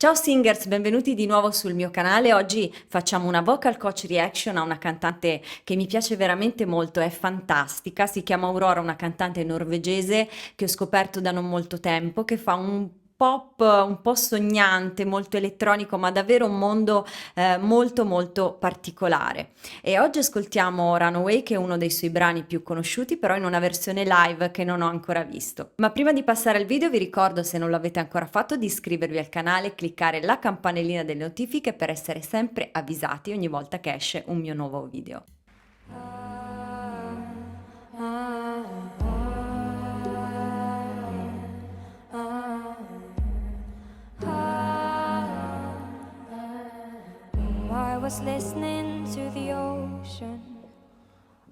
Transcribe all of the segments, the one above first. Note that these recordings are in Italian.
Ciao singers, benvenuti di nuovo sul mio canale. Oggi facciamo una vocal coach reaction a una cantante che mi piace veramente molto, è fantastica, si chiama Aurora, una cantante norvegese che ho scoperto da non molto tempo, che fa un pop un po' sognante, molto elettronico, ma davvero un mondo molto molto particolare. E oggi ascoltiamo Runaway, che è uno dei suoi brani più conosciuti, però in una versione live che non ho ancora visto. Ma prima di passare al video vi ricordo, se non l'avete ancora fatto, di iscrivervi al canale e cliccare la campanellina delle notifiche per essere sempre avvisati ogni volta che esce un mio nuovo video. I was listening to the ocean.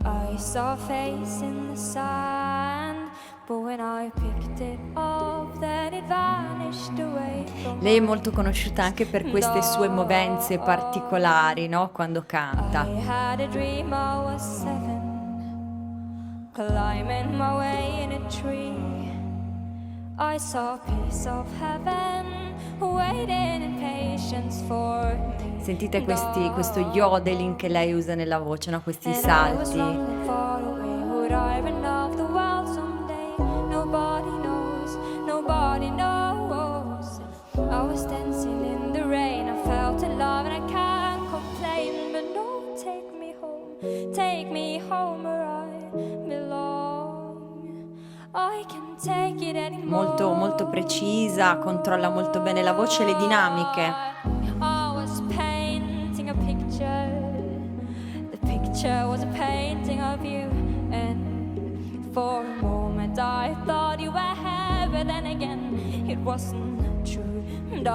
I saw a face in the sand, but when I picked it up, then it vanished away from Lei è molto conosciuta anche per queste sue movenze particolari, no? Quando canta. I had a dream I was 7, climbing my way in a tree. I saw a piece of heaven, waiting in patience for me. Sentite questo yodeling che lei usa nella voce, no? Questi salti. Nobody knows. I was dancing in the rain, I felt in love and I can't complain. But no, take me home where I belong. I can't take it anymore. Molto, molto precisa, controlla molto bene la voce e le dinamiche. I was painting a picture. The picture was a painting of you, and for a moment I thought you were here, but then again it wasn't true. And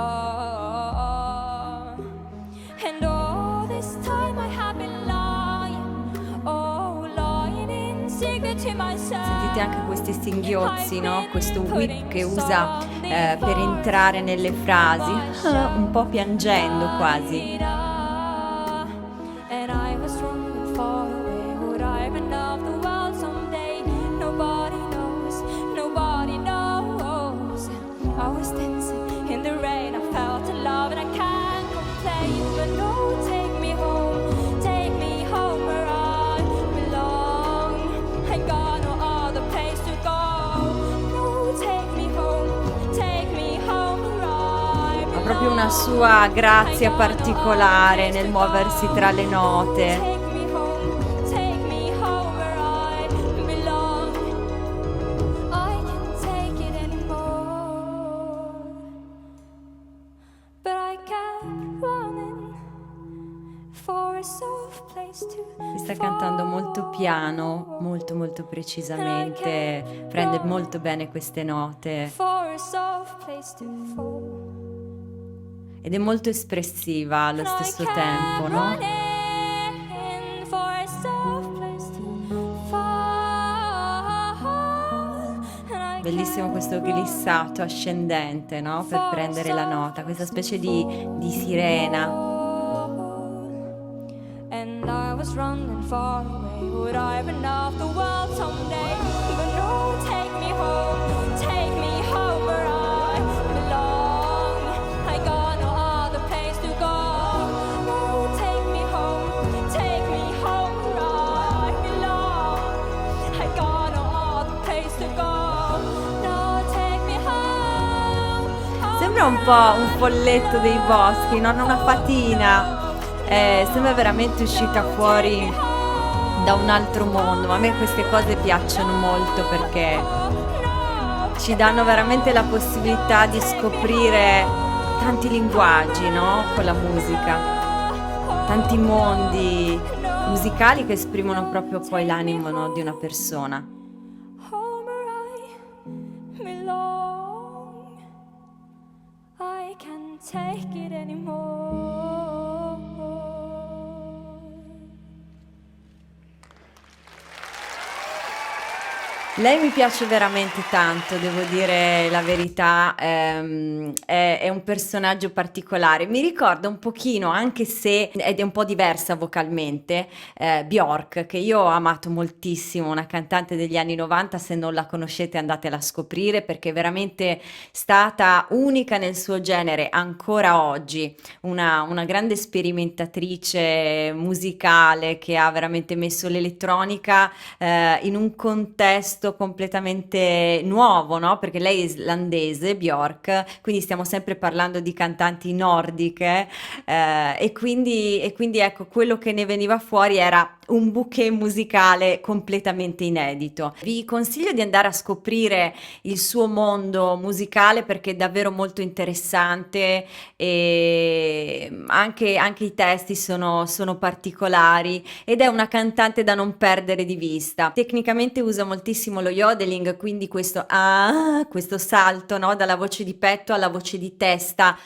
all this time I have been lying, oh, lying in secret to myself. Sentite anche questi singhiozzi, no? Questo whip che usa per entrare nelle frasi, un po' piangendo quasi. And I was running far away, would I run off the world someday? Nobody knows, nobody knows. I was dancing in the rain, I felt in love and I can't complain. But no, take me home where I belong. I got no other place to go. No, take me home where I belong. Ha proprio una sua grazia particolare nel muoversi tra le note. Take me home where I belong. I can't take it anymore. But I kept running for a soft place to Si sta cantando molto piano, molto molto precisamente, prende molto bene queste note for a soft place to fall. ed è molto espressiva allo stesso tempo, no? Bellissimo questo glissato ascendente, no? Per prendere la nota, questa specie di sirena. And I was running far away, would I run off the world someday? But no, take me home where I belong. I got no other place to go. No, take me home where I belong. I got no other place to go. No, take me home. Sembra un po' un folletto dei boschi, non una fatina. Sembra veramente uscita fuori da un altro mondo, ma a me queste cose piacciono molto perché ci danno veramente la possibilità di scoprire tanti linguaggi, no? Con la musica, tanti mondi musicali che esprimono proprio poi l'animo, no? Di una persona. Home where I belong. I can't take it anymore. Lei mi piace veramente tanto, devo dire la verità, è un personaggio particolare. Mi ricorda un pochino, anche se ed è un po' diversa vocalmente, Bjork, che io ho amato moltissimo, una cantante degli anni 90, se non la conoscete andatela a scoprire perché è veramente stata unica nel suo genere ancora oggi, una grande sperimentatrice musicale che ha veramente messo l'elettronica in un contesto completamente nuovo, no? Perché lei è islandese, Bjork, quindi stiamo sempre parlando di cantanti nordiche e quindi ecco, quello che ne veniva fuori era un bouquet musicale completamente inedito. Vi consiglio di andare a scoprire il suo mondo musicale perché è davvero molto interessante e anche i testi sono particolari ed è una cantante da non perdere di vista. Tecnicamente usa moltissimo lo yodeling, quindi questo salto, no, dalla voce di petto alla voce di testa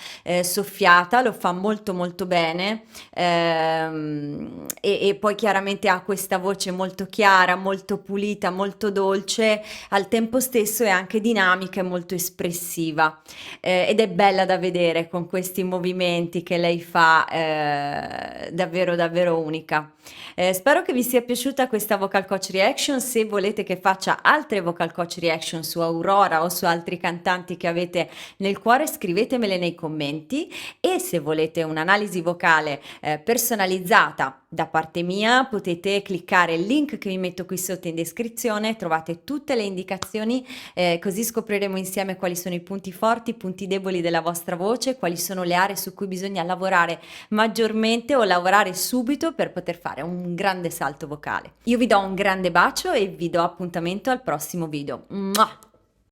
soffiata, lo fa molto molto bene e poi chiaramente ha questa voce molto chiara, molto pulita, molto dolce, al tempo stesso è anche dinamica e molto espressiva ed è bella da vedere con questi movimenti che lei fa, davvero davvero unica. Spero che vi sia piaciuta questa vocal coach reaction. Se volete che faccia altre vocal coach reaction su Aurora o su altri cantanti che avete nel cuore, scrivetemele nei commenti e se volete un'analisi vocale personalizzata da parte mia potete cliccare il link che vi metto qui sotto in descrizione, trovate tutte le indicazioni così scopriremo insieme quali sono i punti forti, i punti deboli della vostra voce, quali sono le aree su cui bisogna lavorare maggiormente o lavorare subito per poter fare un grande salto vocale. Io vi do un grande bacio e vi do appuntamento al prossimo video. Mua!